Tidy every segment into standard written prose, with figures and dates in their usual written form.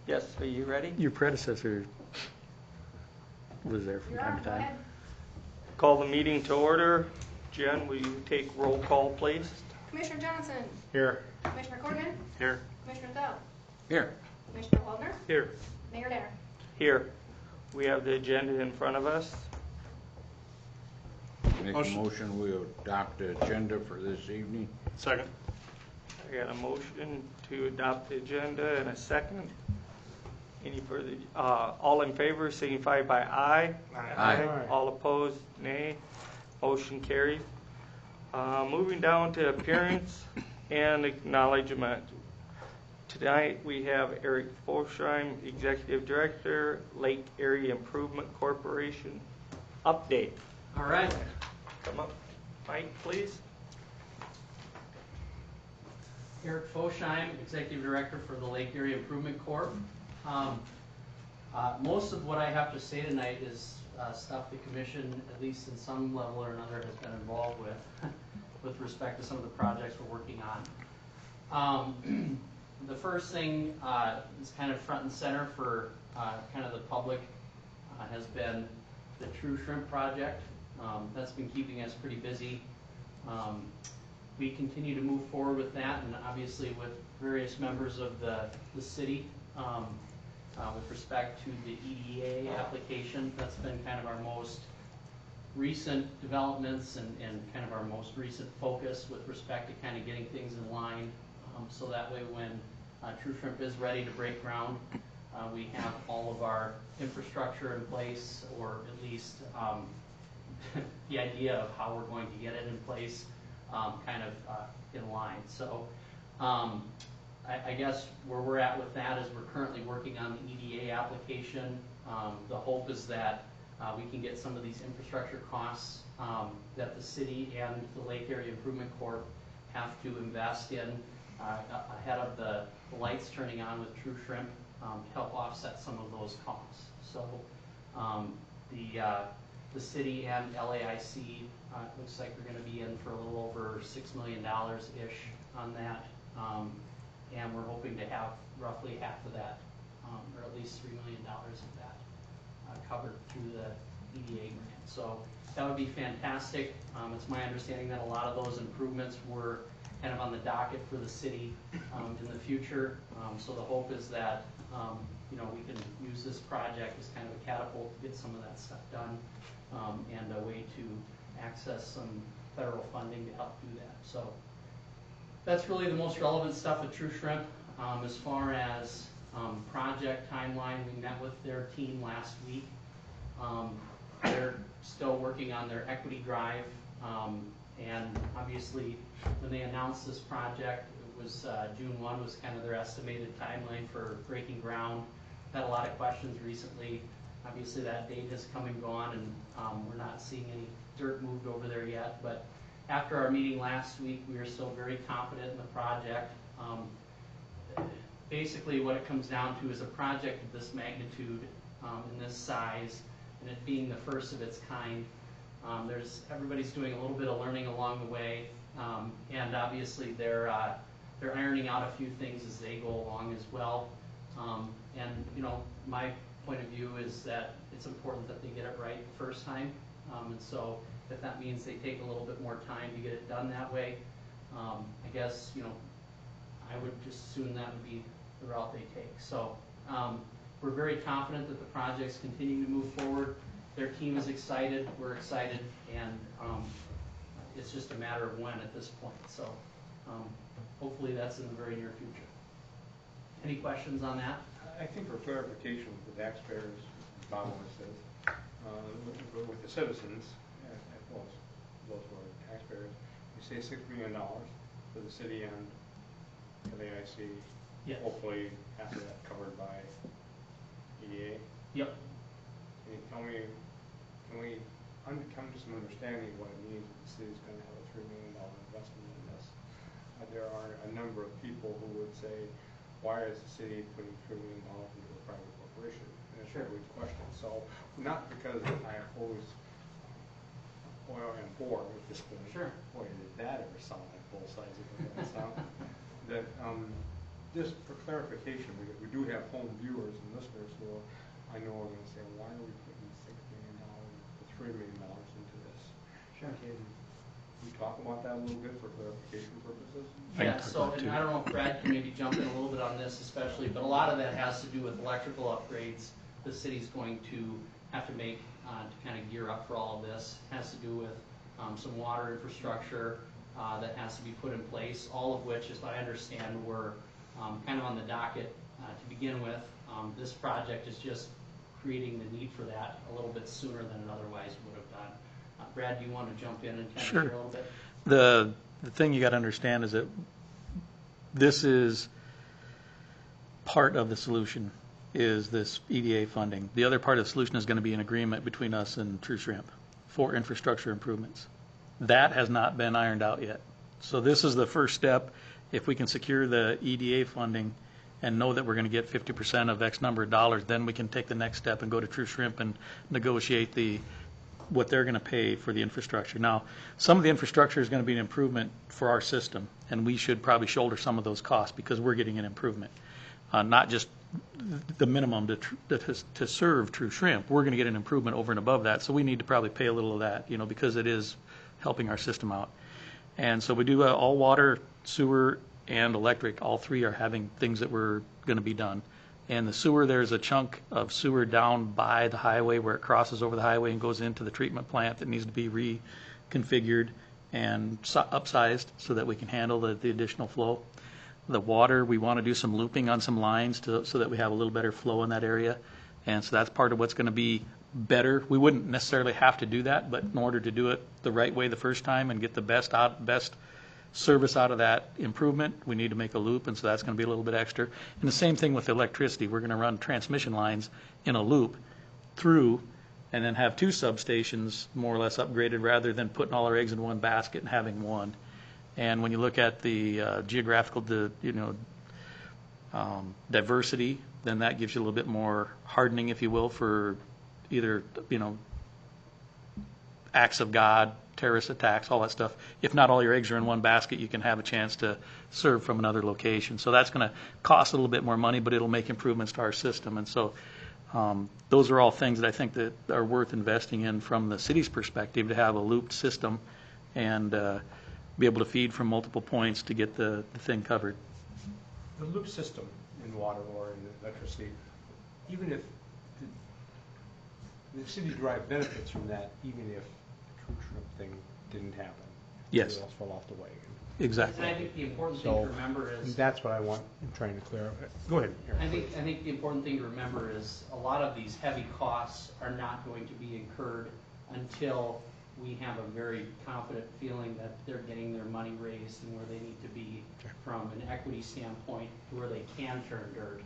Yes, are you ready? Your predecessor was there from You're time on, to go time. ahead. Call the meeting to order. Jen, will you take roll call, please? Commissioner Johnson, Here. Commissioner Corrigan, Here. Commissioner Dell, Here. Commissioner Waldner, Here. Mayor Dare. Here. We have the agenda in front of us. Make a motion, we adopt the agenda for this evening. Second. I got a motion to adopt the agenda and a second. Any further, all in favor signify by aye. Aye. All opposed, nay. Motion carried. Moving down to appearance and acknowledgement. Tonight we have Eric Forsheim, Executive Director, Lake Area Improvement Corporation. Update. All right. Come up, Mike, please. Eric Fosheim, Executive Director for the Lake Area Improvement Corp. Most of what I have to say tonight is stuff the Commission, at least in some level or another, has been involved with respect to some of the projects we're working on. The first thing is kind of front and center for kind of the public has been the True Shrimp Project. That's been keeping us pretty busy. We continue to move forward with that, and obviously with various members of the city with respect to the EDA application. That's been kind of our most recent developments and kind of our most recent focus with respect to kind of getting things in line. So that way when True Shrimp is ready to break ground, we have all of our infrastructure in place, or at least the idea of how we're going to get it in place kind of in line. So I guess where we're at with that is we're currently working on the EDA application. The hope is that we can get some of these infrastructure costs that the city and the Lake Area Improvement Corp have to invest in ahead of the lights turning on with True Shrimp to help offset some of those costs. So the city and LAIC looks like we're going to be in for a little over $6 million-ish on that. And we're hoping to have roughly half of that, or at least $3 million of that covered through the EDA grant. So that would be fantastic. It's my understanding that a lot of those improvements were kind of on the docket for the city in the future. So the hope is that we can use this project as kind of a catapult to get some of that stuff done, and a way to access some federal funding to help do that. So that's really the most relevant stuff with True Shrimp. As far as project timeline, we met with their team last week. They're still working on their equity drive, and obviously when they announced this project, it was June 1 was kind of their estimated timeline for breaking ground. Had a lot of questions recently. Obviously that date has come and gone, and we're not seeing any dirt moved over there yet, but after our meeting last week, we are still very confident in the project. Basically what it comes down to is a project of this magnitude, in this size, and it being the first of its kind. Everybody's doing a little bit of learning along the way, and obviously they're ironing out a few things as they go along as well. And my point of view is that it's important that they get it right the first time, and so if that means they take a little bit more time to get it done that way, I guess I would just assume that would be the route they take. So we're very confident that the project's continuing to move forward. Their team is excited, we're excited, and it's just a matter of when at this point. So hopefully that's in the very near future. Any questions on that? I think for clarification with the taxpayers, as Bob always says, with the citizens, as well as those who are taxpayers, you say $6 million for the city and LAIC. Yes. Hopefully half of that covered by EDA. Yep. Can you tell me, can we come to some understanding of what it means if the city's going to have a $3 million investment in this? There are a number of people who would say, why is the city putting $3 million into a private corporation? And it's a good question. So not because I oppose oil and board at this point. Sure. Boy, did that ever sound like both sides of the fence, huh? That just for clarification, because we do have home viewers and listeners who I know are gonna say, why are we putting $6 million or $3 million into this? Sure. Can we talk about that a little bit for clarification purposes? I can Yeah, talk so, about it and too. I don't know if Brad can maybe jump in a little bit on this especially, but a lot of that has to do with electrical upgrades the city's going to have to make to kind of gear up for all of this. It has to do with some water infrastructure that has to be put in place, all of which, as I understand, were kind of on the docket to begin with. This project is just creating the need for that a little bit sooner than it otherwise would have done. Brad, do you want to jump in and kind of Sure. share a little bit? The thing you got to understand is that this is part of the solution, is this EDA funding. The other part of the solution is going to be an agreement between us and True Shrimp for infrastructure improvements. That has not been ironed out yet. So this is the first step. If we can secure the EDA funding and know that we're going to get 50% of X number of dollars, then we can take the next step and go to True Shrimp and negotiate what they're going to pay for the infrastructure. Now, some of the infrastructure is going to be an improvement for our system, and we should probably shoulder some of those costs because we're getting an improvement, not just the minimum to serve True Shrimp. We're going to get an improvement over and above that, so we need to probably pay a little of that, because it is helping our system out. And so we do all water, sewer, and electric. All three are having things that were going to be done. And the sewer, there's a chunk of sewer down by the highway where it crosses over the highway and goes into the treatment plant that needs to be reconfigured and upsized so that we can handle the additional flow. The water, we want to do some looping on some lines so that we have a little better flow in that area. And so that's part of what's going to be better. We wouldn't necessarily have to do that, but in order to do it the right way the first time and get the best service out of that improvement, we need to make a loop, and so that's going to be a little bit extra. And the same thing with electricity. We're going to run transmission lines in a loop through and then have two substations more or less upgraded rather than putting all our eggs in one basket and having one. And when you look at the geographical diversity, then that gives you a little bit more hardening, if you will, for either, acts of God, terrorist attacks, all that stuff. If not all your eggs are in one basket, you can have a chance to serve from another location. So that's going to cost a little bit more money, but it'll make improvements to our system. And so those are all things that I think that are worth investing in from the city's perspective, to have a looped system and be able to feed from multiple points to get the thing covered. The loop system in water or in electricity, even if the city derived benefits from that, even if the True Shrimp thing didn't happen. Yes. Somebody else fell off the wagon. Exactly. And I think the important thing to remember is, That's what I'm trying to clear up. Go ahead, Aaron. I think the important thing to remember is a lot of these heavy costs are not going to be incurred until we have a very confident feeling that they're getting their money raised and where they need to be from an equity standpoint, where they can turn dirt.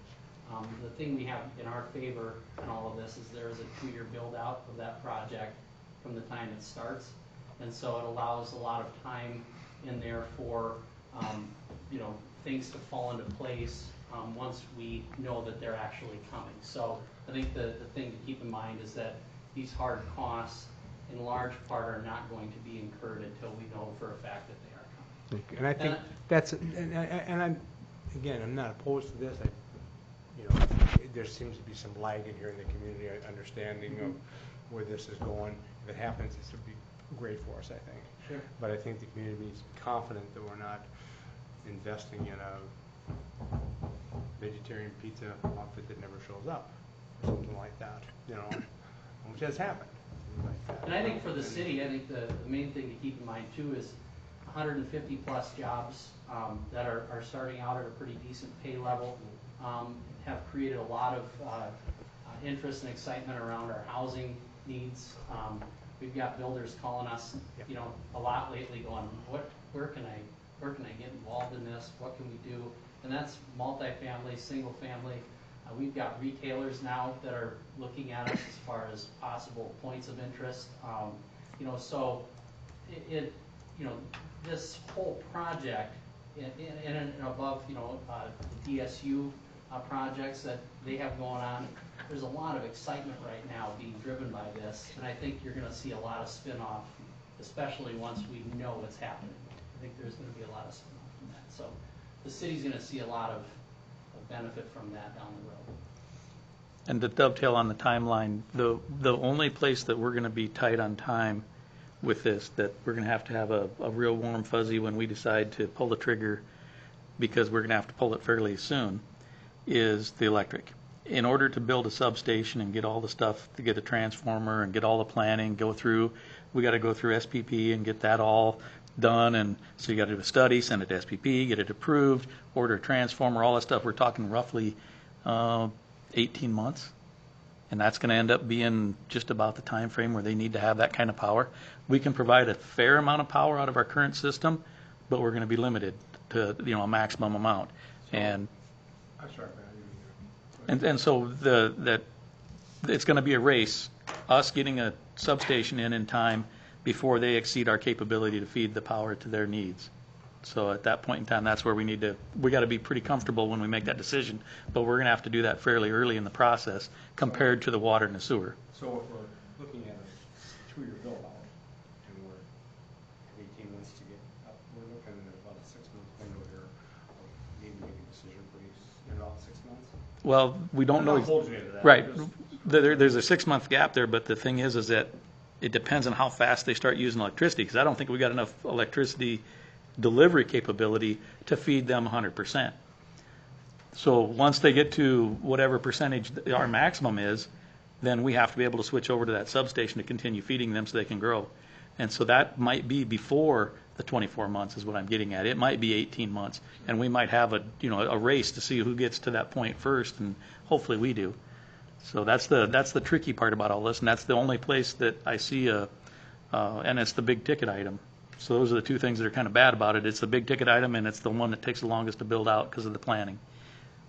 The thing we have in our favor in all of this is there is a 2-year build out of that project from the time it starts. And so it allows a lot of time in there for, things to fall into place once we know that they're actually coming. So I think the thing to keep in mind is that these hard costs in large part are not going to be incurred until we know for a fact that they are coming. And I think that's, and I'm not opposed to this. There seems to be some lag in here in the community understanding of where this is going. If it happens, this would be great for us, I think. Sure. But I think the community needs to be confident that we're not investing in a vegetarian pizza outfit that never shows up, or something like that, which has happened. Like that. And I think for the city, I think the main thing to keep in mind too is 150 plus jobs that are starting out at a pretty decent pay level have created a lot of interest and excitement around our housing needs. We've got builders calling us, a lot lately, going, where can I get involved in this? What can we do? And that's multifamily, single family. We've got retailers now that are looking at us as far as possible points of interest. So this whole project, in and above, the DSU projects that they have going on, there's a lot of excitement right now being driven by this, and I think you're going to see a lot of spin-off, especially once we know what's happening. I think there's going to be a lot of spin-off from that. So the city's going to see a lot of benefit from that down the road. And to dovetail on the timeline, the only place that we're going to be tight on time with this, that we're going to have a real warm fuzzy when we decide to pull the trigger, because we're going to have to pull it fairly soon, is the electric. In order to build a substation and get all the stuff, to get a transformer and get all the planning, we got to go through SPP and get that all done. And so you got to do a study, send it to SPP, get it approved, order a transformer, all that stuff. We're talking roughly 18 months. And that's going to end up being just about the time frame where they need to have that kind of power. We can provide a fair amount of power out of our current system, but we're going to be limited to a maximum amount. And I'm sorry, Brad. And so it's going to be a race, us getting a substation in time before they exceed our capability to feed the power to their needs. So at that point in time, that's where we got to be pretty comfortable when we make that decision, but we're going to have to do that fairly early in the process compared to the water and the sewer. So if we're looking at a 2-year build out, and we're 18 months to get up, we're looking at about a 6-month window here of maybe making a decision in about 6 months? Well, we don't know. I'm not holding you to that. Right. Just- There's a 6-month gap there, but the thing is that it depends on how fast they start using electricity, because I don't think we got enough electricity delivery capability to feed them 100%. So once they get to whatever percentage our maximum is, then we have to be able to switch over to that substation to continue feeding them so they can grow. And so that might be before the 24 months is what I'm getting at. It might be 18 months, and we might have a race to see who gets to that point first, and hopefully we do. So that's the tricky part about all this, and that's the only place that I see and it's the big ticket item. So those are the two things that are kind of bad about it. It's the big ticket item, and it's the one that takes the longest to build out because of the planning.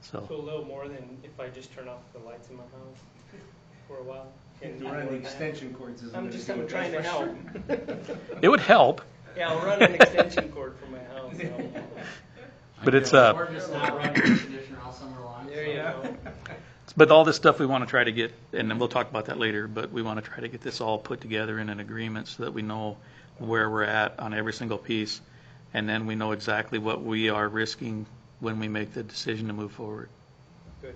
So a little more than if I just turn off the lights in my house for a while. And running the extension cords isn't I'm gonna just do it, trying to that's for help. sure. It would help, Yeah, I'll run an extension cord from my house. So. but it's Or just not run the air conditioner all summer long. There you go. But all this stuff we want to try to get, and then we'll talk about that later, but we want to try to get this all put together in an agreement so that we know where we're at on every single piece, and then we know exactly what we are risking when we make the decision to move forward. Good.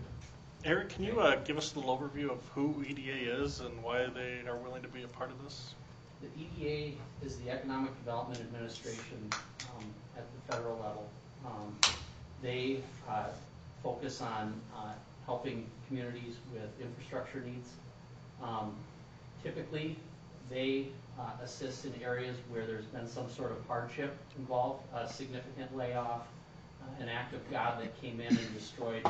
Eric, can you give us a little overview of who EDA is and why they are willing to be a part of this? The EDA is the Economic Development Administration at the federal level. They focus on helping communities with infrastructure needs. Typically, they assist in areas where there's been some sort of hardship involved, a significant layoff, an act of God that came in and destroyed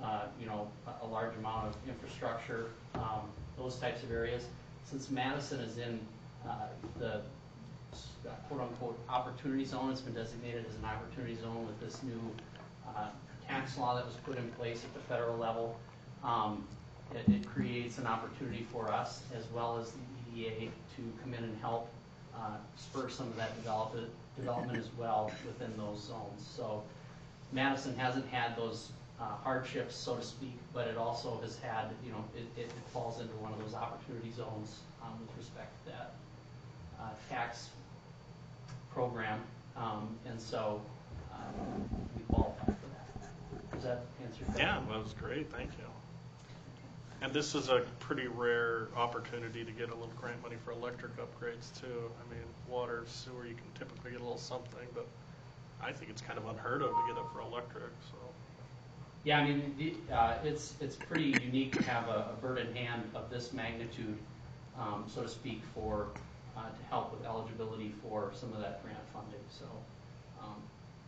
a large amount of infrastructure, those types of areas. Since Madison is in the quote-unquote opportunity zone, it's been designated as an opportunity zone with this new tax law that was put in place at the federal level. It creates an opportunity for us, as well as the EDA, to come in and help spur some of that development as well within those zones. So Madison hasn't had those hardships, so to speak, but it also has had, it falls into one of those opportunity zones with respect to that tax program, and so we qualify for that. Does that answer your question? Yeah, that was great. Thank you. And this is a pretty rare opportunity to get a little grant money for electric upgrades too. I mean, water, sewer, you can typically get a little something, but I think it's kind of unheard of to get it for electric. So. Yeah, I mean, it's pretty unique to have a bird in hand of this magnitude, so to speak, to help with eligibility for some of that grant funding. So,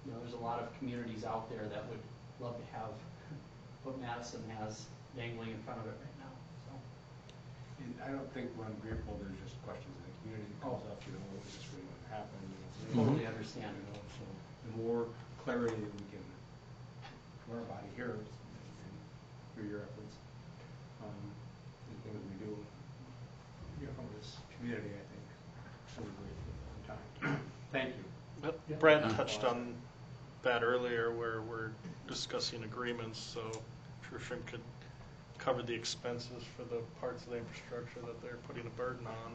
there's a lot of communities out there that would love to have what Madison has dangling in front of it right now. So, And I don't think when grateful, there's just questions in the community that calls up, is this really going to happen? totally understand. So the more clarity that we can, from our body here, and through your efforts, the things we do, from this community, I think, so we're grateful for the time. Thank you. But Brad touched on that earlier, where we're discussing agreements, so Shershon could cover the expenses for the parts of the infrastructure that they're putting a burden on.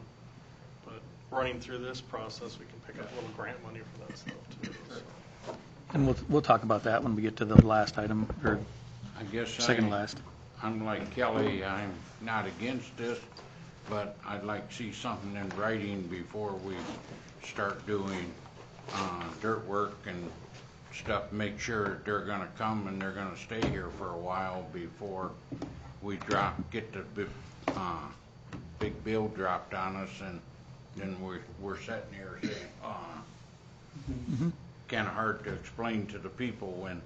But running through this process, we can pick up a little grant money for that stuff too. So. And we'll talk about that when we get to the last item, or I guess Second last. unlike Kelly, I'm not against this, but I'd like to see something in writing before we start doing dirt work and stuff. Make sure that they're gonna come and they're gonna stay here for a while before we get the big bill dropped on us, and then we're sitting here saying, kinda hard to explain to the people when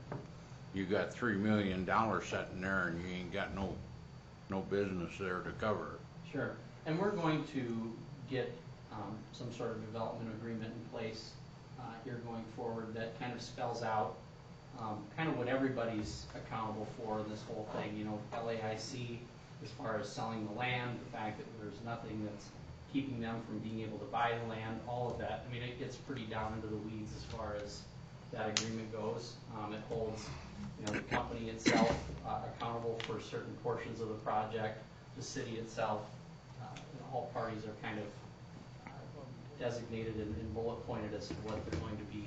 you got $3 million sitting there and you ain't got no business there to cover it. Sure, and we're going to get some sort of development agreement in place here going forward that kind of spells out kind of what everybody's accountable for in this whole thing. You know, LAIC, as far as selling the land, the fact that there's nothing that's keeping them from being able to buy the land, all of that. I mean, it gets pretty down into the weeds as far as that agreement goes. It holds, you know, the company itself accountable for certain portions of the project, the city itself. You know, all parties are kind of designated and bullet pointed as to what they're going to be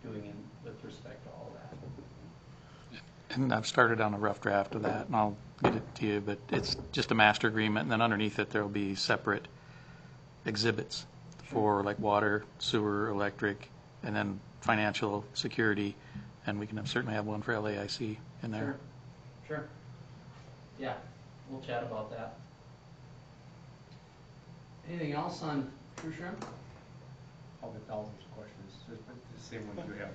doing with respect to all that. And I've started on a rough draft of that, and I'll get it to you, but it's just a master agreement, and then underneath it, there'll be separate exhibits for like water, sewer, electric, and then financial security, and we can certainly have one for LAIC in there. Sure. Yeah, we'll chat about that. Anything else on True Shrimp? I'll get thousands of questions, just the same ones you have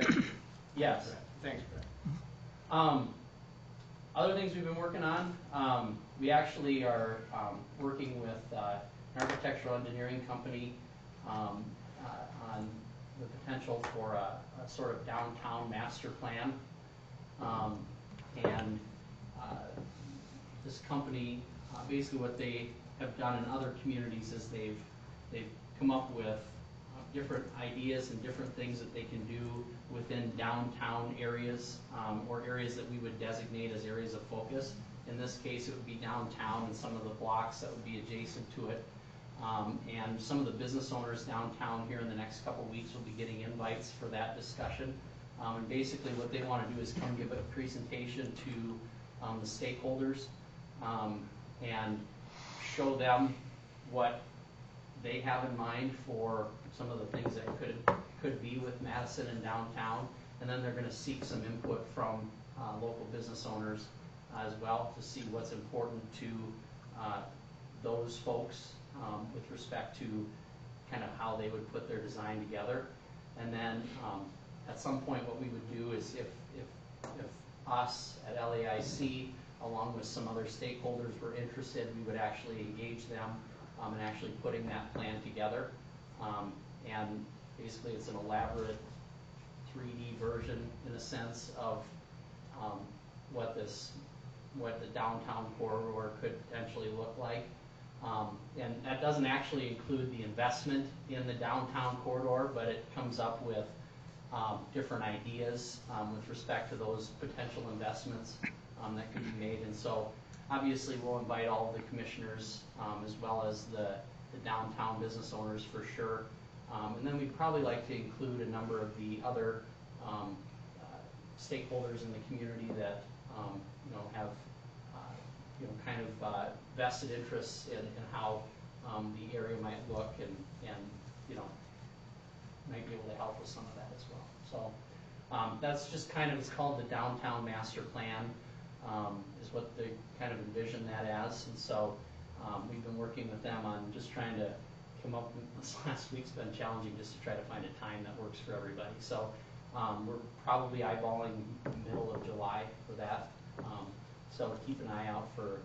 too, so. Yes. Thanks, Brad. Other things we've been working on, we actually are working with an architectural engineering company on the potential for a sort of downtown master plan. And this company, basically what they have done in other communities is they've come up with different ideas and different things that they can do within downtown areas, or areas that we would designate as areas of focus. In this case, it would be downtown and some of the blocks that would be adjacent to it. And some of the business owners downtown here in the next couple of weeks will be getting invites for that discussion. And basically what they want to do is come give a presentation to the stakeholders and show them what they have in mind for some of the things that could be with Madison and downtown. And then they're going to seek some input from local business owners as well to see what's important to those folks with respect to kind of how they would put their design together. And then at some point what we would do is if us at LAIC along with some other stakeholders were interested, we would actually engage them in actually putting that plan together. And basically it's an elaborate 3D version in a sense of what the downtown corridor could potentially look like. And that doesn't actually include the investment in the downtown corridor, but it comes up with different ideas with respect to those potential investments that could be made. And so obviously we'll invite all of the commissioners as well as the downtown business owners for sure. And then we'd probably like to include a number of the other stakeholders in the community that you know, have you know, kind of vested interests in how the area might look, and you know, might be able to help with some of that as well. So that's just kind of, it's called the Downtown Master Plan, is what they kind of envision that as. And so we've been working with them on just trying to come up with, this last week's been challenging just to try to find a time that works for everybody. So we're probably eyeballing middle of July for that. So keep an eye out for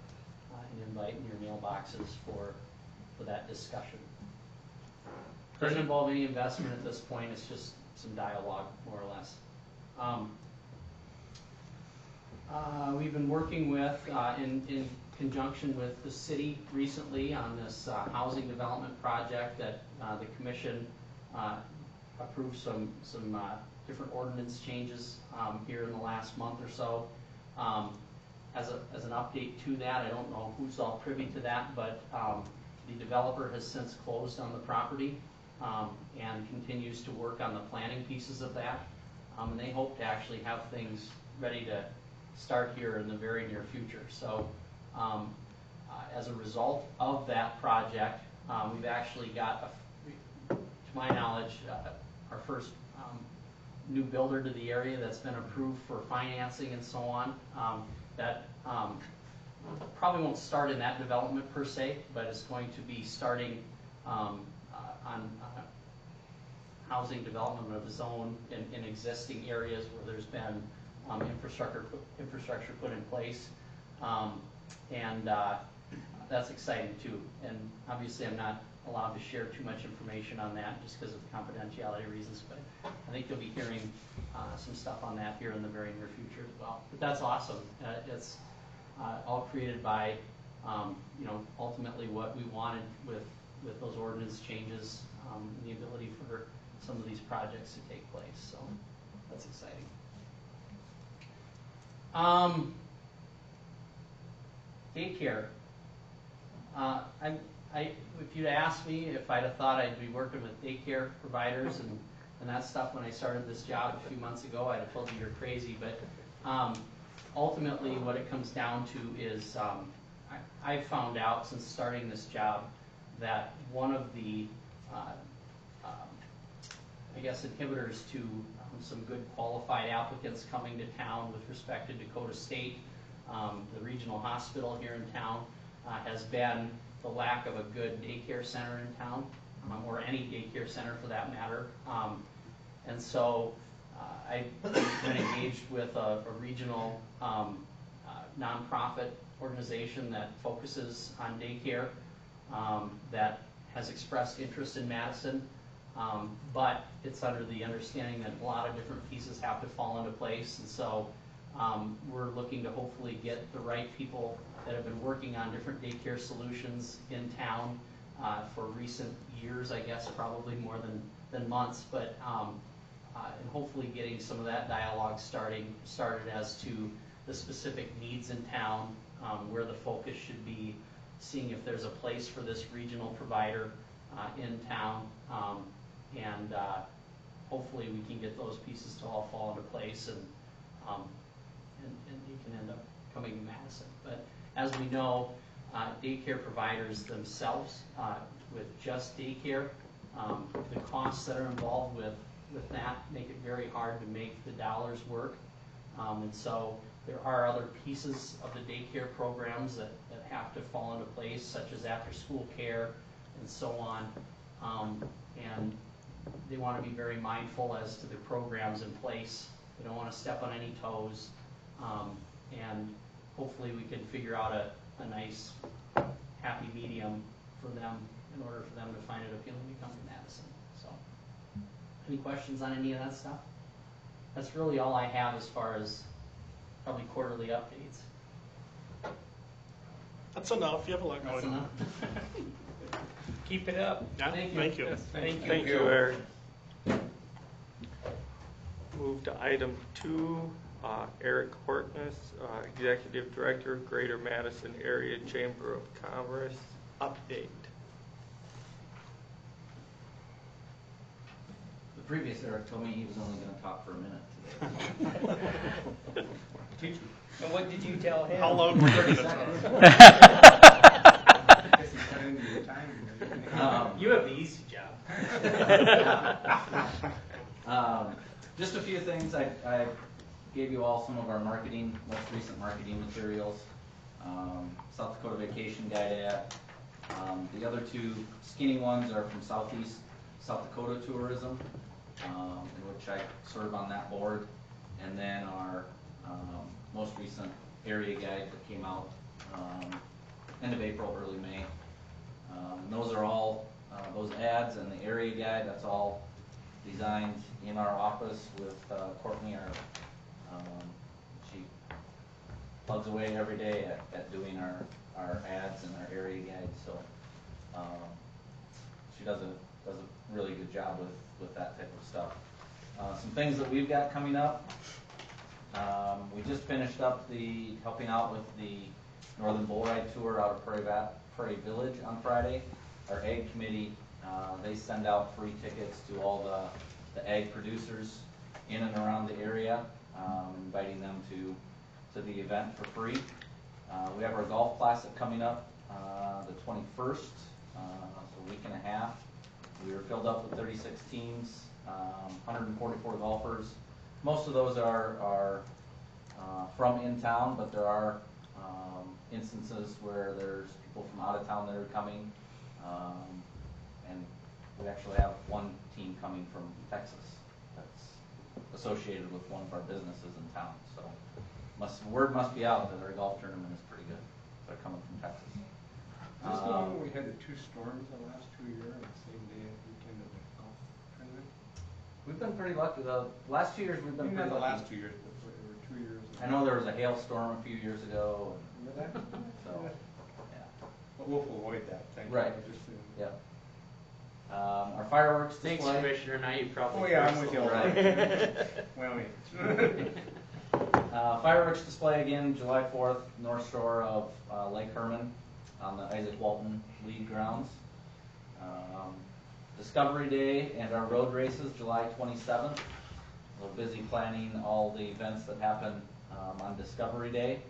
an invite in your mailboxes for that discussion. Doesn't involve any investment at this point, it's just some dialogue, more or less. We've been working with, in conjunction with the city recently on this housing development project that the commission approved some different ordinance changes here in the last month or so. As an update to that, I don't know who's all privy to that, but the developer has since closed on the property and continues to work on the planning pieces of that. And they hope to actually have things ready to start here in the very near future. So as a result of that project, we've actually got, to my knowledge, our first new builder to the area that's been approved for financing and so on. That probably won't start in that development per se, but it's going to be starting on housing development of zone in existing areas where there's been infrastructure put in place. And that's exciting too. And obviously I'm not allowed to share too much information on that just because of confidentiality reasons, but I think you'll be hearing some stuff on that here in the very near future as well. But that's awesome. It's all created by, ultimately what we wanted with those ordinance changes, and the ability for some of these projects to take place. So that's exciting. Daycare. If you'd asked me if I'd have thought I'd be working with daycare providers and that stuff when I started this job a few months ago, I'd have told you you're crazy. But ultimately, what it comes down to is I've found out since starting this job that one of the inhibitors to some good qualified applicants coming to town with respect to Dakota State, the regional hospital here in town, has been the lack of a good daycare center in town, or any daycare center for that matter. And so I've been engaged with a regional nonprofit organization that focuses on daycare, that has expressed interest in Madison, but it's under the understanding that a lot of different pieces have to fall into place. And so we're looking to hopefully get the right people that have been working on different daycare solutions in town for recent years, I guess, probably more than months, but and hopefully getting some of that dialogue started as to the specific needs in town, where the focus should be, seeing if there's a place for this regional provider in town, and hopefully we can get those pieces to all fall into place, and you can end up coming to Madison. But as we know, daycare providers themselves, with just daycare, the costs that are involved with that make it very hard to make the dollars work. And so there are other pieces of the daycare programs that have to fall into place, such as after-school care and so on. And they want to be very mindful as to the programs in place. They don't want to step on any toes. And hopefully we can figure out a nice, happy medium for them in order for them to find it appealing to come to Madison. So, any questions on any of that stuff? That's really all I have as far as probably quarterly updates. That's enough. You have a lot That's going on. enough. Keep it up. Yeah, Thank you. thank you. Yes, thank you. Thank you, Eric. Move to item 2, Eric Hortness, Executive Director, Greater Madison Area Chamber of Commerce, update. The previous Eric told me he was only going to talk for a minute today. And what did you tell him? How long were you going to talk? You have the easy job. Just a few things. I gave you all some of our marketing, most recent marketing materials. South Dakota Vacation Guide ad. The other 2 skinny ones are from South Dakota Tourism, in which I serve on that board. And then our most recent area guide that came out end of April, early May. Those are all, those ads and the area guide, that's all designed in our office with Courtney, she plugs away every day at doing our ads and our area guides, so she does a really good job with that type of stuff. Some things that we've got coming up. We just finished up helping out with the Northern Bull Ride Tour out of Prairie Village on Friday. Our Ag Committee, they send out free tickets to all the ag producers in and around the area. inviting them to the event for free. We have our golf classic coming up the 21st, so a week and a half. We are filled up with 36 teams, 144 golfers. Most of those are from in town, but there are instances where there's people from out of town that are coming. And we actually have one team coming from Texas that's associated with one of our businesses in town. So word must be out that our golf tournament is pretty good. They're coming from Texas. Is this the one where we had the 2 storms the last 2 years on the same day at weekend of the golf tournament? We've been pretty lucky. The last 2 years we've been Maybe pretty not the lucky. last 2 years, but there were 2 years. I know there was a hailstorm a few years ago. Remember that? So, yeah. But we'll avoid that, thank you. Right. I was just saying. Yeah. Our fireworks Thanks, display. Commissioner Knight, you probably. Oh, yeah, I'm with you all Right. right. Well, wait. Fireworks display again, July 4th, North Shore of Lake Herman on the Isaac Walton League grounds. Discovery Day and our road races, July 27th. We're busy planning all the events that happen on Discovery Day.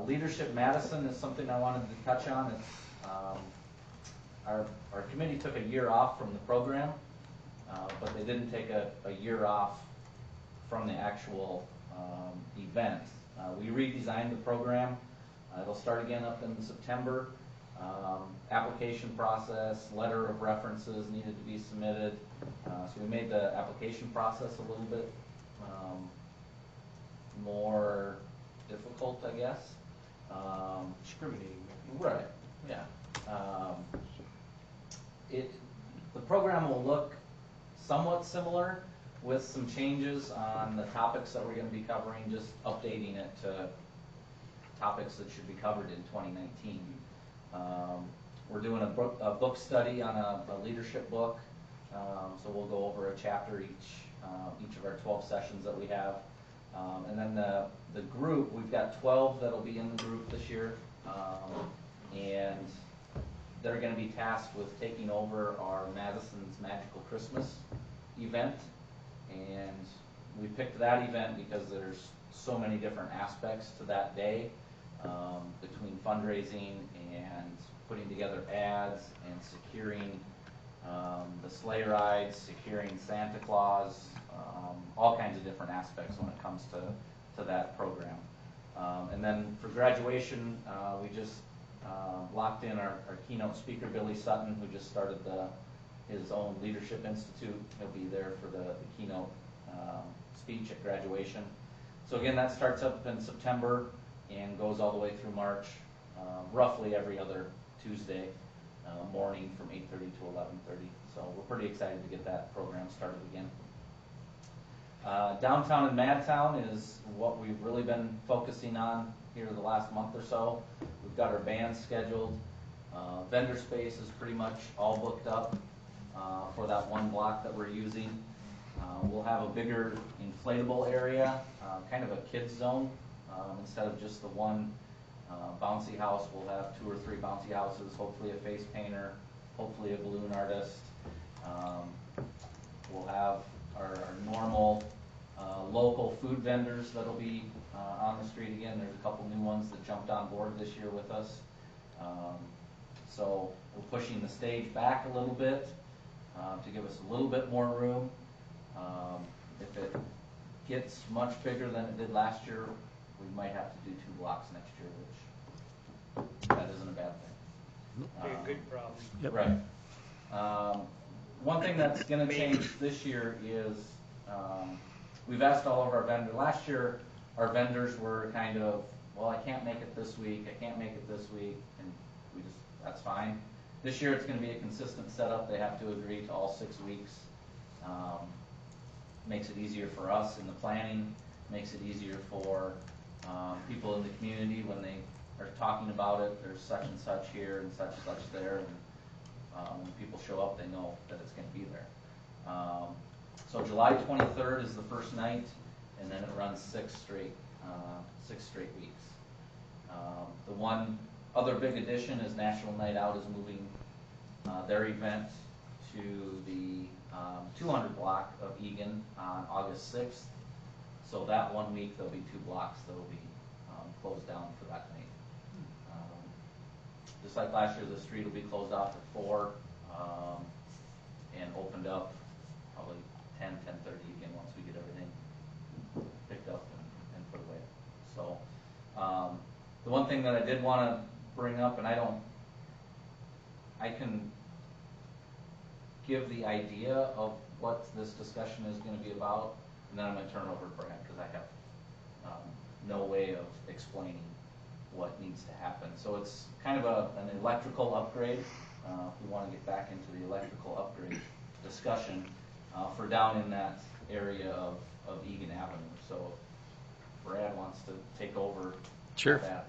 Leadership Madison is something I wanted to touch on. It's our committee took a year off from the program, but they didn't take a year off from the actual event. We redesigned the program. It'll start again up in September. Application process, letter of references needed to be submitted. So we made the application process a little bit more difficult, I guess. Discriminating. Right, yeah. The program will look somewhat similar with some changes on the topics that we're going to be covering, just updating it to topics that should be covered in 2019. We're doing a book study on a leadership book, so we'll go over a chapter each of our 12 sessions that we have. And then the group, we've got 12 that'll be in the group this year, and they're going to be tasked with taking over our Madison's Magical Christmas event. And we picked that event because there's so many different aspects to that day, between fundraising and putting together ads and securing the sleigh rides, securing Santa Claus, all kinds of different aspects when it comes to that program. And then for graduation, we just locked in our keynote speaker, Billy Sutton, who just started his own Leadership Institute. He'll be there for the keynote speech at graduation. So again, that starts up in September and goes all the way through March, roughly every other Tuesday morning from 8:30 to 11:30. So we're pretty excited to get that program started again. Downtown and Madtown is what we've really been focusing on here the last month or so. We've got our bands scheduled. Vendor space is pretty much all booked up for that one block that we're using. We'll have a bigger inflatable area, kind of a kids zone. Instead of just the one bouncy house, we'll have 2 or 3 bouncy houses, hopefully a face painter, hopefully a balloon artist. We'll have our normal local food vendors that'll be on the street again. There's a couple new ones that jumped on board this year with us. So we're pushing the stage back a little bit to give us a little bit more room. If it gets much bigger than it did last year, we might have to do 2 blocks next year, which that isn't a bad thing. Be a good problem. Yep. Right. One thing that's going to change this year is we've asked all of our vendors. Last year, our vendors were kind of, well, I can't make it this week, I can't make it this week, and that's fine. This year, it's going to be a consistent setup. They have to agree to all 6 weeks. Makes it easier for us in the planning, makes it easier for people in the community when they are talking about it. There's such and such here and such there, and when people show up, they know that it's going to be there. So July 23rd is the first night, and then it runs 6 straight weeks. The one other big addition is National Night Out is moving their event to the 200 block of Egan on August 6th. So that 1 week, there'll be 2 blocks that'll be closed down for that night. Just like last year, the street will be closed off at 4 and opened up probably 10:30 again once we get everything picked up and put away. So the one thing that I did want to bring up, and I can give the idea of what this discussion is going to be about, and then I'm going to turn it over to Brad because I have no way of explaining what needs to happen. So it's kind of an electrical upgrade. If we want to get back into the electrical upgrade discussion for down in that area of Egan Avenue. So if Brad wants to take over. Sure. That.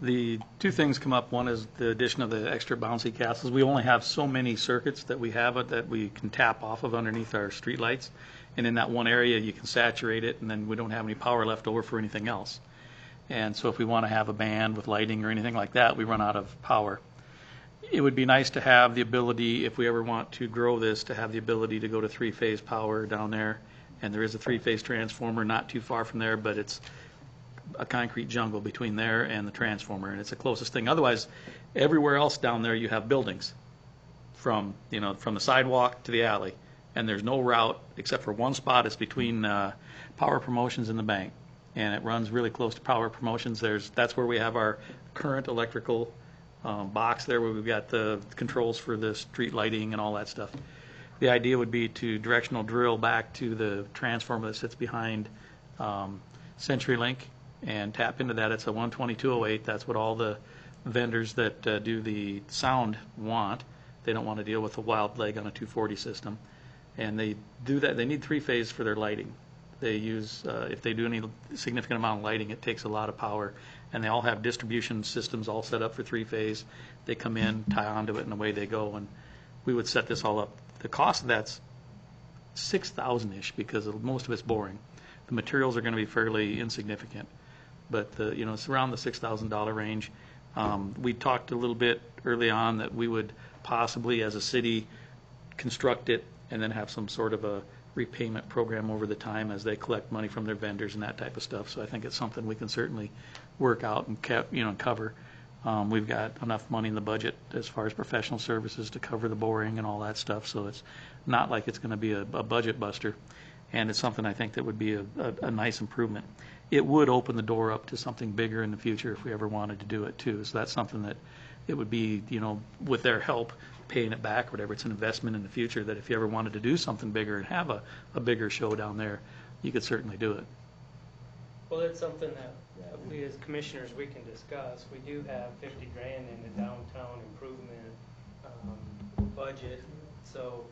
The two things come up. One is the addition of the extra bouncy castles. We only have so many circuits that we have that we can tap off of underneath our street lights. And in that one area, you can saturate it, and then we don't have any power left over for anything else. And so if we want to have a band with lighting or anything like that, we run out of power. It would be nice to have the ability, if we ever want to grow this, to have the ability to go to 3-phase power down there. And there is a 3-phase transformer not too far from there, but it's a concrete jungle between there and the transformer, and it's the closest thing. Otherwise, everywhere else down there you have buildings from the sidewalk to the alley, and there's no route except for one spot. It's between Power Promotions and the bank, and it runs really close to Power Promotions. That's where we have our current electrical box there, where we've got the controls for the street lighting and all that stuff. The idea would be to directional drill back to the transformer that sits behind CenturyLink and tap into that. It's a 12208. That's what all the vendors that do the sound want. They don't want to deal with a wild leg on a 240 system. And they do that. They need 3-phase for their lighting. They use, if they do any significant amount of lighting, it takes a lot of power. And they all have distribution systems all set up for 3-phase. They come in, tie onto it, and away they go. And we would set this all up. The cost of that's $6,000-ish because most of it's boring. The materials are going to be fairly insignificant. But it's around the $6,000 range. We talked a little bit early on that we would possibly, as a city, construct it and then have some sort of a repayment program over the time as they collect money from their vendors and that type of stuff. So I think it's something we can certainly work out and cover. We've got enough money in the budget as far as professional services to cover the boring and all that stuff. So it's not like it's going to be a budget buster. And it's something I think that would be a nice improvement. It would open the door up to something bigger in the future if we ever wanted to do it too. So that's something that it would be, with their help, paying it back or whatever. It's an investment in the future that if you ever wanted to do something bigger and have a bigger show down there, you could certainly do it. Well, it's something that we as commissioners, we can discuss. We do have $50,000 in the downtown improvement budget. So,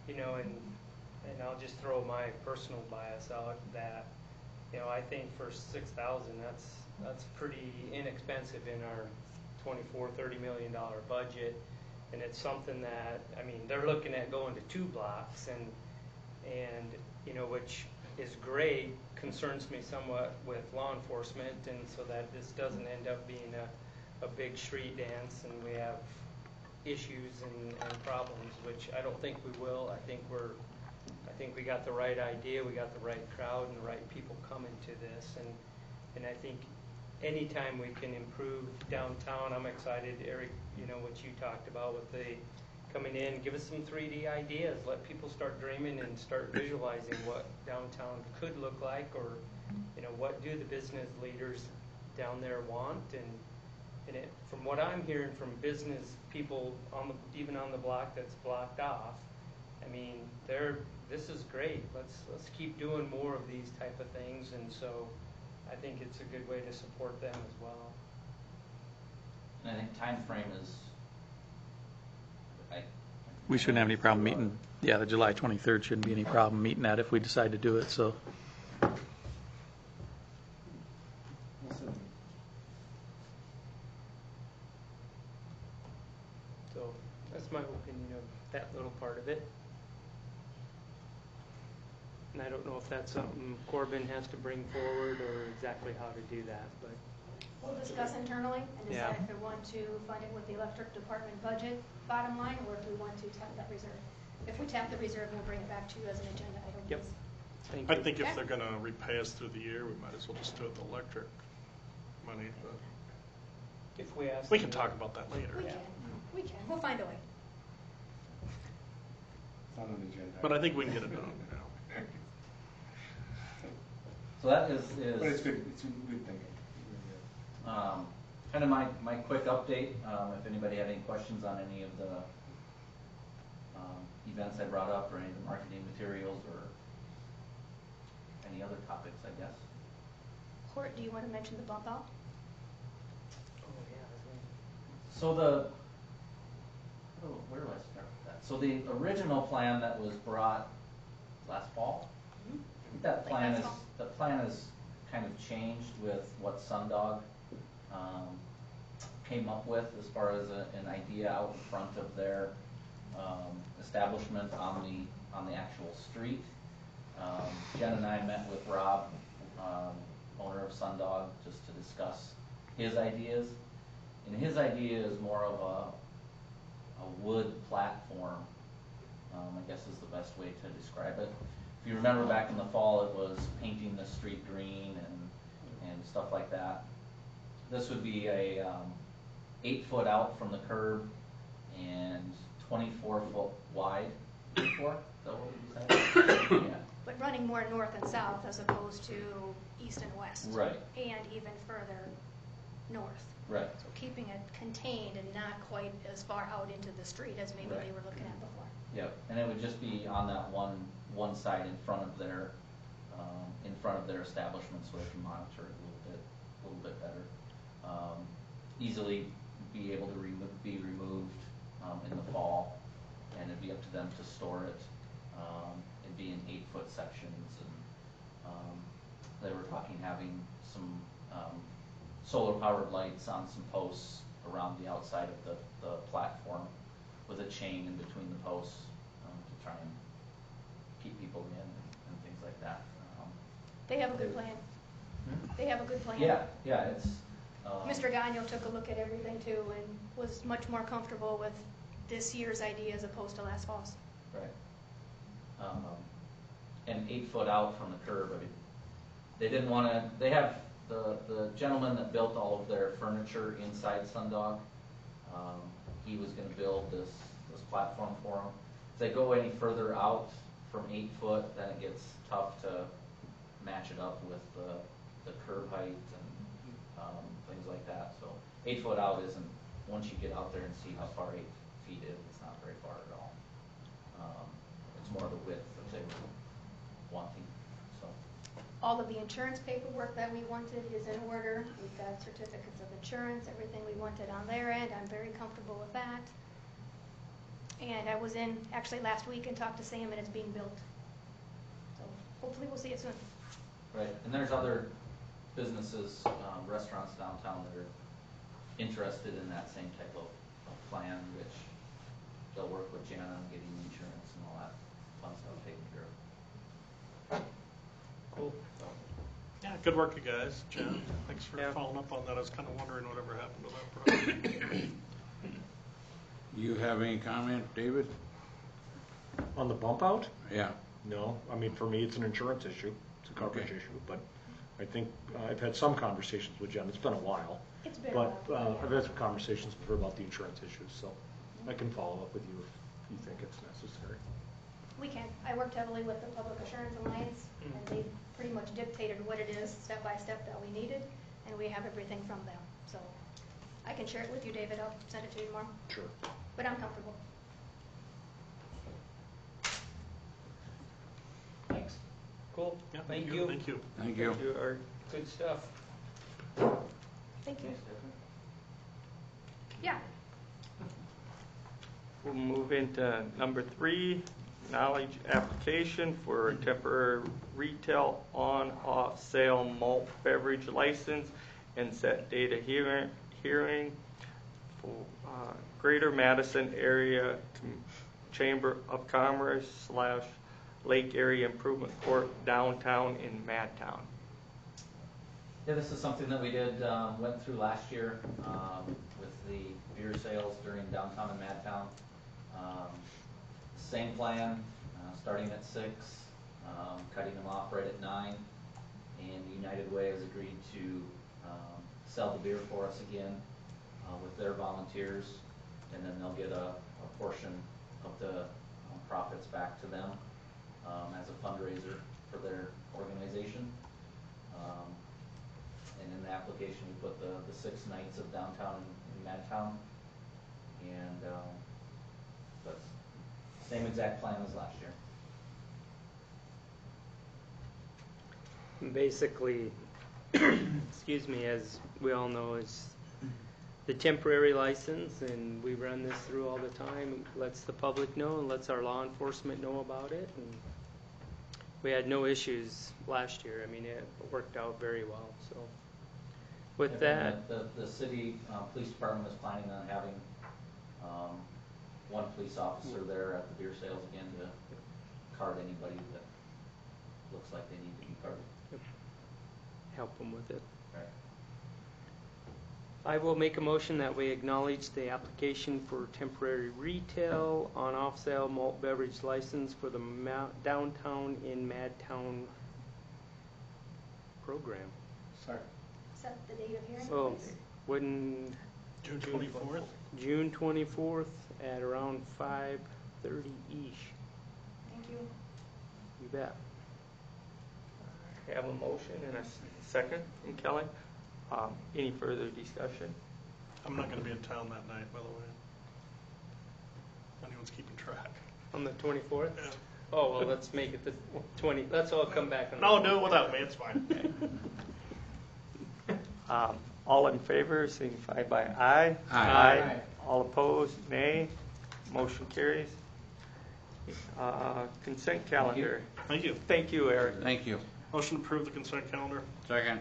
and I'll just throw my personal bias out that, I think for $6,000, that's pretty inexpensive in our $24-30 million budget. And it's something that, they're looking at going to 2 blocks and which is great, concerns me somewhat with law enforcement, and so that this doesn't end up being a big street dance and we have issues and problems, which I don't think we will. I think we got the right idea, we got the right crowd and the right people coming to this, and I think anytime we can improve downtown, I'm excited, Eric, what you talked about with the coming in, give us some 3D ideas, let people start dreaming and start visualizing what downtown could look like, or what do the business leaders down there want, and from what I'm hearing from business people even on the block that's blocked off, this is great. Let's keep doing more of these type of things, and so I think it's a good way to support them as well. And I think time frame is. We shouldn't have any problem meeting. Yeah, the July 23rd shouldn't be any problem meeting that if we decide to do it. So. So that's my opinion of that little part of it. And I don't know if that's something Corbin has to bring forward or exactly how to do that, but. We'll discuss internally and decide if we want to fund it with the electric department budget bottom line, or if we want to tap that reserve. If we tap the reserve, we'll bring it back to you as an agenda item. Yep. Thank I you. think if they're gonna repay us through the year, we might as well just do it the electric money, but If we ask we them can to- talk about that later. We can, we'll find a way. It's not on the agenda. But I think we can get it done, yeah. So that But it's is good, it's a good thinking. kind of my quick update. If anybody had any questions on any of the events I brought up or any of the marketing materials or any other topics, I guess. Court, do you want to mention the bump out? Oh, yeah, I So where do I start with that? So the original plan that was brought last fall, I think that plan Last is, fall. the plan is kind of changed with what Sundog came up with as far as an idea out in front of their establishment on the actual street. Jen and I met with Rob, owner of Sundog, just to discuss his ideas. And his idea is more of a wood platform, I guess is the best way to describe it. If you remember back in the fall, it was painting the street green and stuff like that. This would be a 8 foot out from the curb and 24 foot wide. 24? Is that what you said? Yeah. But running more north and south as opposed to east and west. Right. And even further north. Right. So keeping it contained and not quite as far out into the street as maybe Right. they were looking at before. Yep, and it would just be on that one side in front of their establishment, so they can monitor it a little bit better. Easily be able to be removed in the fall, and it'd be up to them to store it. It'd be in 8 foot sections, and they were talking having some solar powered lights on some posts around the outside of the platform, with a chain in between the posts to try and keep people in and things like that. They have a good plan. They have a good plan. Yeah, it's. Mr. Gagnon took a look at everything too and was much more comfortable with this year's idea as opposed to last fall's. Right. And 8 foot out from the curb, I mean, they didn't want to, they have, the gentleman that built all of their furniture inside Sundog, he was going to build this platform for them. If they go any further out from 8 foot, then it gets tough to match it up with the curb height and things like that. So 8 foot out isn't, once you get out there and see how far 8 feet is, it's not very far at all. It's more the width that they were wanting. So All of the insurance paperwork that we wanted is in order. We've got certificates of insurance, everything we wanted on their end. I'm very comfortable with that. And I was in actually last week and talked to Sam, and it's being built. So hopefully we'll see it soon. right, and there's other businesses, restaurants downtown that are interested in that same type of plan, which they'll work with Jana on getting insurance and all that fun stuff taken care of. Cool. Yeah, good work, you guys. Jen, thanks for Yeah. following up on that. I was kind of wondering whatever happened to that project. You have any comment, David? On the bump out? Yeah. No, I mean, for me, it's an insurance issue, it's a coverage Okay. issue, but I think, I've had some conversations with Jen, it's been a while. It's been a But while. I've had some conversations with her about the insurance issues, so I can follow up with you if you think it's necessary. We can. I worked heavily with the Public Assurance Alliance, and they pretty much dictated what it is, step by step, that we needed, and we have everything from them. So I can share it with you, David. I'll send it to you tomorrow, Sure. but I'm comfortable. Thanks. Cool. Yeah, Thank you. Thank you. Thank you. You are Good stuff. Thank you. Thanks, Stephanie. Yeah. We'll move into number 3, knowledge application for a temporary retail on-off sale malt beverage license and set date of hearing for Greater Madison Area Chamber of Commerce / Lake Area Improvement Corp. downtown in Madtown. Yeah, this is something that we did, went through last year with the beer sales during downtown and Madtown. Same plan, starting at 6, cutting them off right at 9. And United Way has agreed to sell the beer for us again with their volunteers, and then they'll get a portion of the profits back to them as a fundraiser for their organization. And in the application, we put the 6 nights of downtown in Madtown, and that's the same exact plan as last year. Basically, excuse me, as we all know, is the temporary license, and we run this through all the time. It lets the public know and lets our law enforcement know about it. And we had no issues last year. I mean, it worked out very well. So with that, The city police department is planning on having one police officer there at the beer sales again to card anybody that looks like they need to be carded. help them with it. Right. I will make a motion that we acknowledge the application for temporary retail on off-sale malt beverage license for the Downtown in Madtown program. Sorry. Set the date of hearing, Oh, please. when June 24th? June 24th at around 5:30-ish. Thank you. You bet. I have a motion and a second from Kelly. Any further discussion? I'm not gonna be in town that night, by the way. If anyone's keeping track. On the 24th? Yeah. Oh, well, let's make it the 20. Let's all come back on the No, do it without me, it's fine. All in favor, signify by aye. Aye. All opposed, nay. Motion carries. Consent calendar. Thank you. Thank you, Eric. Thank you. Motion to approve the consent calendar. Second.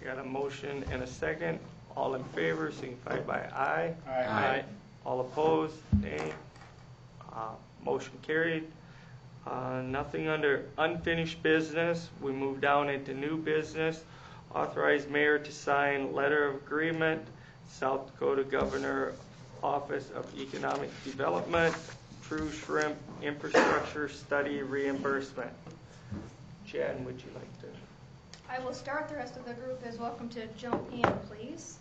Got a motion and a second. All in favor, signify by aye. Aye. All opposed, nay. Motion carried. Nothing under unfinished business. We move down into new business. Authorize mayor to sign letter of agreement, South Dakota Governor Office of Economic Development, True Shrimp Infrastructure Study Reimbursement. Jen, would you like to? I will start. The rest of the group is welcome to jump in, please.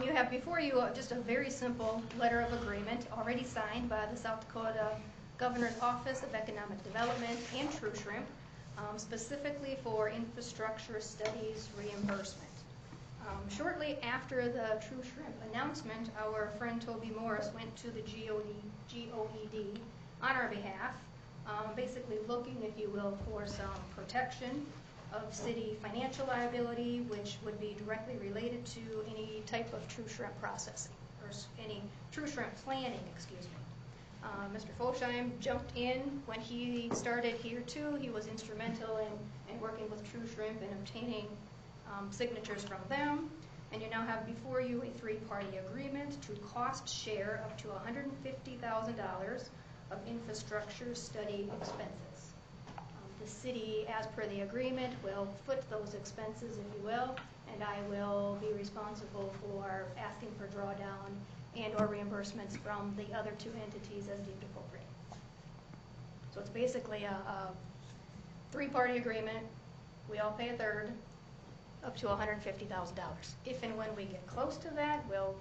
You have before you just a very simple letter of agreement already signed by the South Dakota Governor's Office of Economic Development and True Shrimp, specifically for infrastructure studies reimbursement. Shortly after the True Shrimp announcement, our friend Toby Morris went to the GOED on our behalf, basically looking, if you will, for some protection of city financial liability, which would be directly related to any type of True Shrimp processing, or any True Shrimp planning, excuse me. Mr. Folsheim jumped in when he started here too. He was instrumental in working with True Shrimp and obtaining signatures from them. And you now have before you a 3-party agreement to cost share up to $150,000 of infrastructure study expenses. The city, as per the agreement, will foot those expenses, if you will, and I will be responsible for asking for drawdown and or reimbursements from the other 2 entities as deemed appropriate. So it's basically a 3-party agreement. We all pay a third, up to $150,000. If and when we get close to that, we'll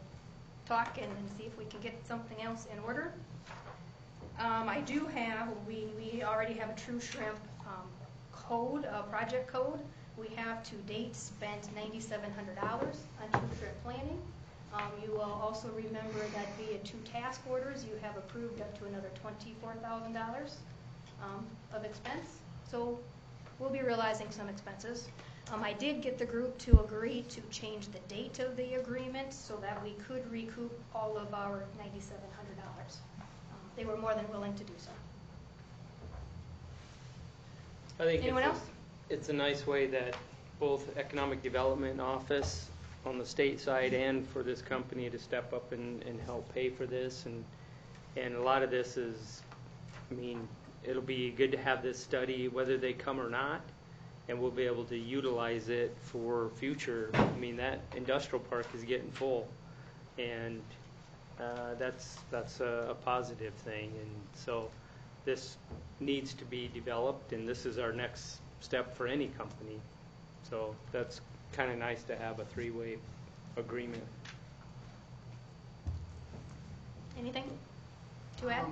talk and see if we can get something else in order. I do have, we already have a True Shrimp code, project code. We have to date spent $9,700 on True Shrimp planning. You will also remember that via 2 task orders, you have approved up to another $24,000 of expense. So we'll be realizing some expenses. I did get the group to agree to change the date of the agreement so that we could recoup all of our $9,700. They were more than willing to do so. I think Anyone else? it's a nice way that both Economic Development Office on the state side and for this company to step up and help pay for this. And a lot of this is, I mean, it'll be good to have this study whether they come or not, and we'll be able to utilize it for future. I mean, that industrial park is getting full, and that's a positive thing. And so this needs to be developed, and this is our next step for any company. So that's kind of nice to have a three-way agreement. Anything to add?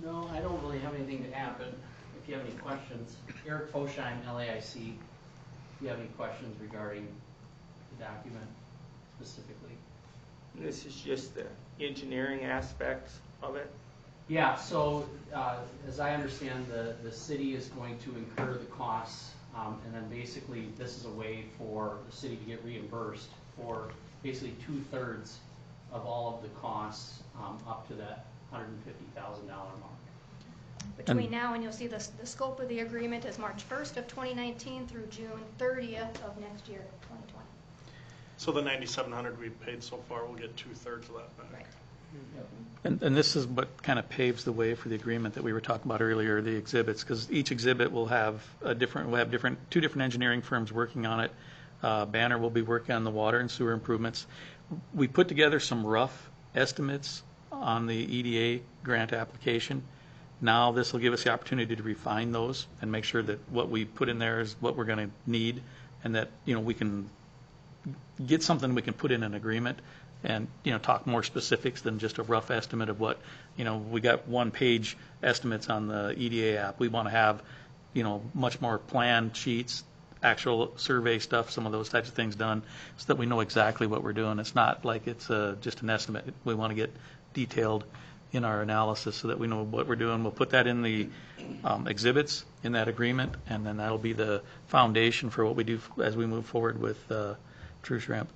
No, I don't really have anything to add, but if you have any questions, Eric Fosheim, LAIC, if you have any questions regarding the document specifically. This is just the engineering aspects of it. Yeah, so as I understand, the city is going to incur the costs, and then basically this is a way for the city to get reimbursed for basically 2/3 of all of the costs up to that $150,000 mark. Between now and you'll see the scope of the agreement is March 1st of 2019 through June 30th of next year, 2020. So the 9,700 we've paid so far, we'll get 2/3 of that back. Right. And this is what kind of paves the way for the agreement that we were talking about earlier, the exhibits, because each exhibit will have two different engineering firms working on it. Banner will be working on the water and sewer improvements. We put together some rough estimates on the EDA grant application. Now this will give us the opportunity to refine those and make sure that what we put in there is what we're going to need, and that, you know, we can get something we can put in an agreement and, you know, talk more specifics than just a rough estimate of what, you know, we got one-page estimates on the EDA app. We want to have, you know, much more planned sheets, actual survey stuff, some of those types of things done, so that we know exactly what we're doing. It's not like it's just an estimate. We want to get detailed in our analysis so that we know what we're doing. We'll put that in the exhibits in that agreement, and then that'll be the foundation for what we do as we move forward with True Shrimp.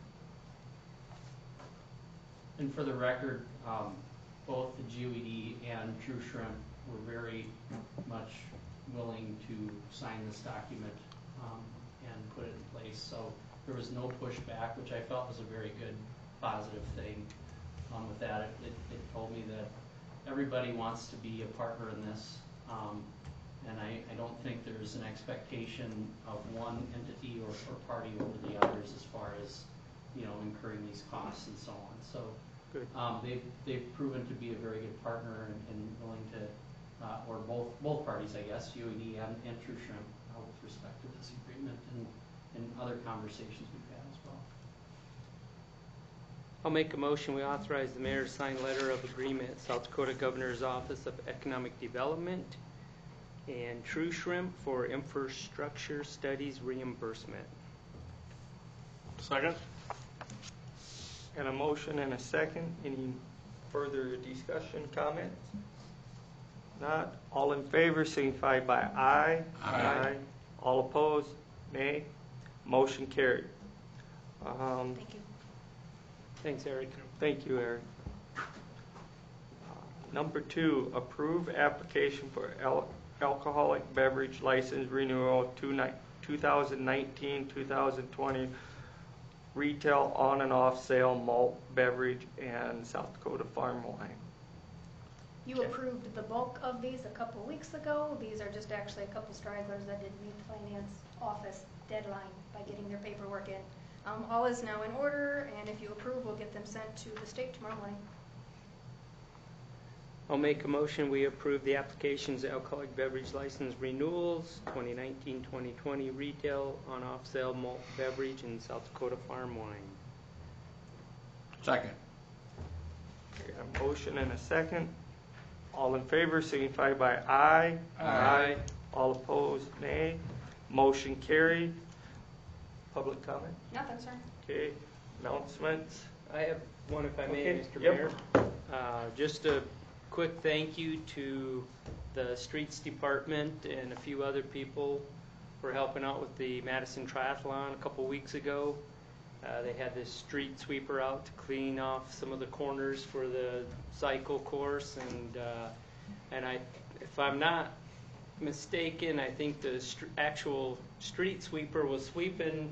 And for the record, both the GOED and True Shrimp were very much willing to sign this document and put it in place. So there was no pushback, which I felt was a very good, positive thing. With that, it told me that everybody wants to be a partner in this, and I don't think there's an expectation of one entity or party over the others as far as, you know, incurring these costs and so on. So Good. They've proven to be a very good partner and willing to, or both parties, I guess, UED and True Shrimp, with respect to this agreement and other conversations we've had as well. I'll make a motion, we authorize the mayor to sign letter of agreement, South Dakota Governor's Office of Economic Development and True Shrimp for infrastructure studies reimbursement. Second? And a motion and a second. Any further discussion, comments? Not. All in favor signify by aye. Aye. All opposed, nay. Motion carried. Thank you. Thanks, Eric. Thank you, Eric. Number 2, approve application for alcoholic beverage license renewal 2019-2020 retail on and off sale malt beverage and South Dakota farm wine. You approved the bulk of these a couple of weeks ago. These are just actually a couple stragglers that didn't meet the finance office deadline by getting their paperwork in. All is now in order, and if you approve, we'll get them sent to the state tomorrow morning. I'll make a motion, we approve the applications alcoholic beverage license renewals, 2019-2020 retail on off sale malt beverage and South Dakota farm wine. Second. Okay, a motion and a second. All in favor signify by aye. Aye. All opposed, nay. Motion carried. Public comment? Nothing, sir. Okay, announcements? I have one if I may, Okay, Mr. yep. Mayor. Just a quick thank you to the Streets Department and a few other people for helping out with the Madison Triathlon a couple weeks ago. They had this street sweeper out to clean off some of the corners for the cycle course, and if I'm not mistaken, I think the actual street sweeper was sweeping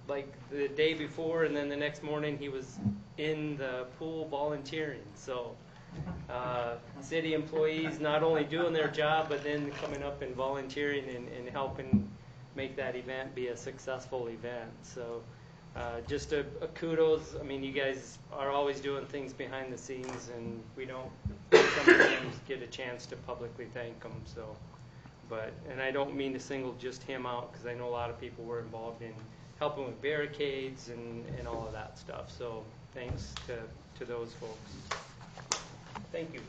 like the day before, and then the next morning he was in the pool volunteering. So city employees not only doing their job, but then coming up and volunteering and helping make that event be a successful event. So just a kudos. I mean, you guys are always doing things behind the scenes, and we don't sometimes get a chance to publicly thank him, so. But, and I don't mean to single just him out, because I know a lot of people were involved in helping with barricades and all of that stuff. So thanks to those folks. Thank you.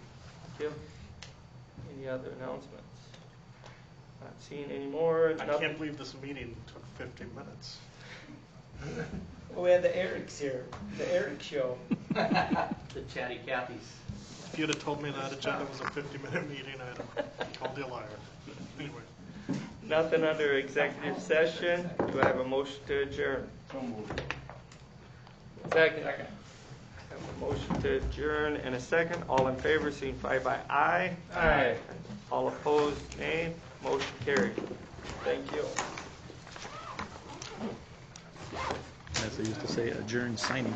Thank you. Any other announcements? Not seeing any more. I Nothing- can't believe this meeting took 50 minutes. Well, we had the Erics here, the Eric show. The chatty Cathys. If you'd have told me that agenda was a 50-minute meeting, I'd have called you a liar. Anyway. Nothing under executive session. Do I have a motion to adjourn? Second. I have a motion to adjourn and a second. All in favor, signify by aye. Aye. All opposed, nay. Motion carried. Thank you. As they used to say, adjourn signing